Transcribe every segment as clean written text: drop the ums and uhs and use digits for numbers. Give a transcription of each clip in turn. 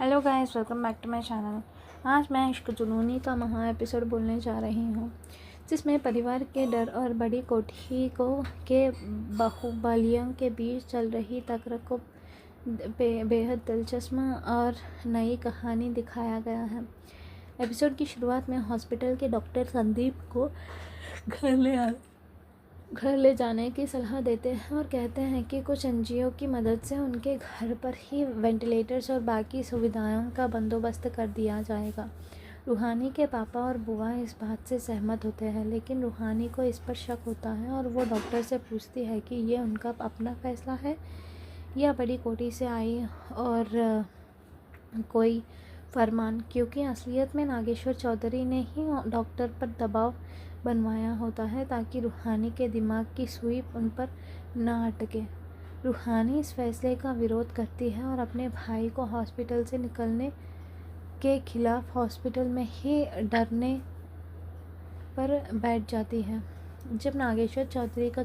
Hello guys, welcome back to my channel. आज मैं इश्क जुनूनी का महा एपिसोड बोलने जा रही हूँ, जिसमें परिवार के डर और बड़ी कोठी के बाहुबलियों के बीच चल रही तकरार को बेहद दिलचस्प और नई कहानी दिखाया गया है। एपिसोड की शुरुआत में हॉस्पिटल के डॉक्टर संदीप को घर ले जाने की सलाह देते हैं और कहते हैं कि कुछ एनजीओ की मदद से उनके घर पर ही वेंटिलेटर्स और बाकी सुविधाओं का बंदोबस्त कर दिया जाएगा। रूहानी के पापा और बुआ इस बात से सहमत होते हैं, लेकिन रूहानी को इस पर शक होता है और वो डॉक्टर से पूछती है कि ये उनका अपना फैसला है या बड़ी कोठी से आई और कोई फरमान, क्योंकि असलियत में नागेश्वर चौधरी ने ही डॉक्टर पर दबाव बनवाया होता है ताकि रूहानी के दिमाग की सुई उन पर ना अटके। रूहानी इस फैसले का विरोध करती है और अपने भाई को हॉस्पिटल से निकलने के खिलाफ हॉस्पिटल में ही डरने पर बैठ जाती है। जब नागेश्वर चौधरी का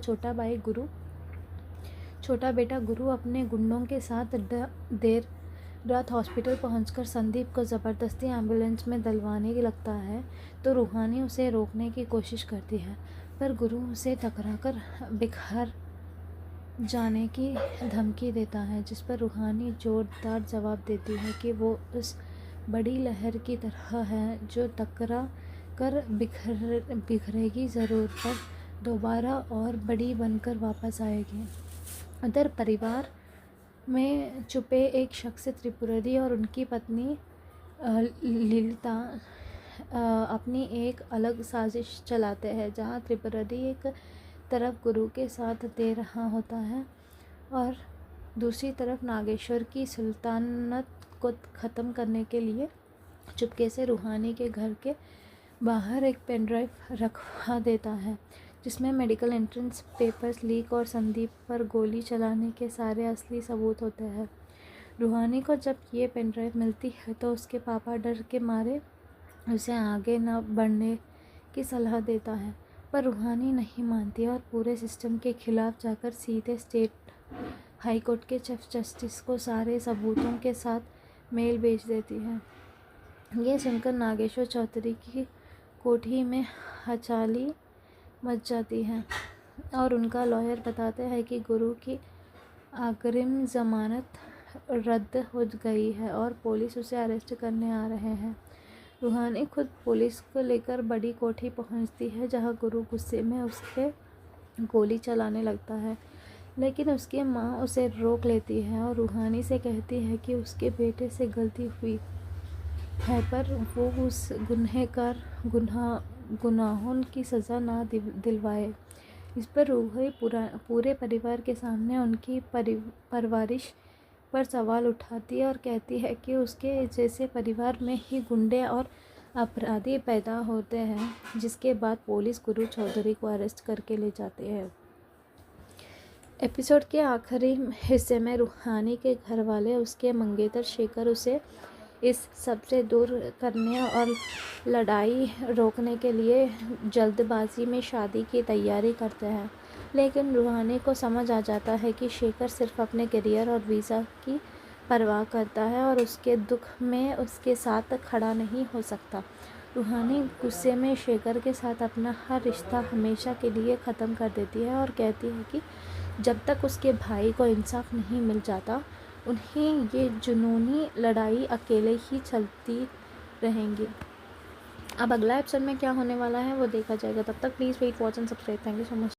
छोटा बेटा गुरु अपने गुंडों के साथ देर रात हॉस्पिटल पहुंचकर संदीप को ज़बरदस्ती एम्बुलेंस में दलवाने लगता है, तो रूहानी उसे रोकने की कोशिश करती है, पर गुरु उसे टकराकर बिखर जाने की धमकी देता है, जिस पर रूहानी जोरदार जवाब देती है कि वो उस बड़ी लहर की तरह है जो टकरा कर बिखरेगी ज़रूर, पर दोबारा और बड़ी बनकर वापस आएगी। उधर परिवार में छुपे एक शख्स त्रिपुरारी और उनकी पत्नी ललिता अपनी एक अलग साजिश चलाते हैं, जहां त्रिपुरारी एक तरफ गुरु के साथ दे रहा होता है और दूसरी तरफ नागेश्वर की सुल्तानत को ख़त्म करने के लिए चुपके से रूहानी के घर के बाहर एक पेन ड्राइव रखवा देता है, जिसमें मेडिकल एंट्रेंस पेपर्स लीक और संदीप पर गोली चलाने के सारे असली सबूत होते हैं। रूहानी को जब ये पेन ड्राइव मिलती है तो उसके पापा डर के मारे उसे आगे न बढ़ने की सलाह देता है, पर रूहानी नहीं मानती और पूरे सिस्टम के खिलाफ जाकर सीधे स्टेट हाई कोर्ट के चीफ जस्टिस को सारे सबूतों के साथ मेल भेज देती है। ये सुनकर नागेश्वर चौधरी की कोठी में हलचल मच जाती है और उनका लॉयर बताते हैं कि गुरु की अग्रिम जमानत रद्द हो गई है और पुलिस उसे अरेस्ट करने आ रहे हैं। रूहानी खुद पुलिस को लेकर बड़ी कोठी पहुंचती है, जहां गुरु गुस्से में उसके गोली चलाने लगता है, लेकिन उसकी मां उसे रोक लेती है और रूहानी से कहती है कि उसके बेटे से गलती हुई है, पर वो उस गुनहगार गुनाहों की सज़ा ना दिलवाए। इस पर रूही पूरे परिवार के सामने उनकी परवरिश पर सवाल उठाती है और कहती है कि उसके जैसे परिवार में ही गुंडे और अपराधी पैदा होते हैं, जिसके बाद पुलिस गुरु चौधरी को अरेस्ट करके ले जाते हैं। एपिसोड के आखिरी हिस्से में रूहानी के घर वाले उसके मंगेतर शेखर उसे इस सबसे दूर करने और लड़ाई रोकने के लिए जल्दबाजी में शादी की तैयारी करते हैं, लेकिन रूहानी को समझ आ जाता है कि शेखर सिर्फ अपने करियर और वीज़ा की परवाह करता है और उसके दुख में उसके साथ खड़ा नहीं हो सकता। रूहानी गुस्से में शेखर के साथ अपना हर रिश्ता हमेशा के लिए ख़त्म कर देती है और कहती है कि जब तक उसके भाई को इंसाफ नहीं मिल जाता, उन्हें ये जुनूनी लड़ाई अकेले ही चलती रहेंगी। अब अगला एपिसोड में क्या होने वाला है वो देखा जाएगा। तब तक please wait, watch and subscribe. Thank you so much.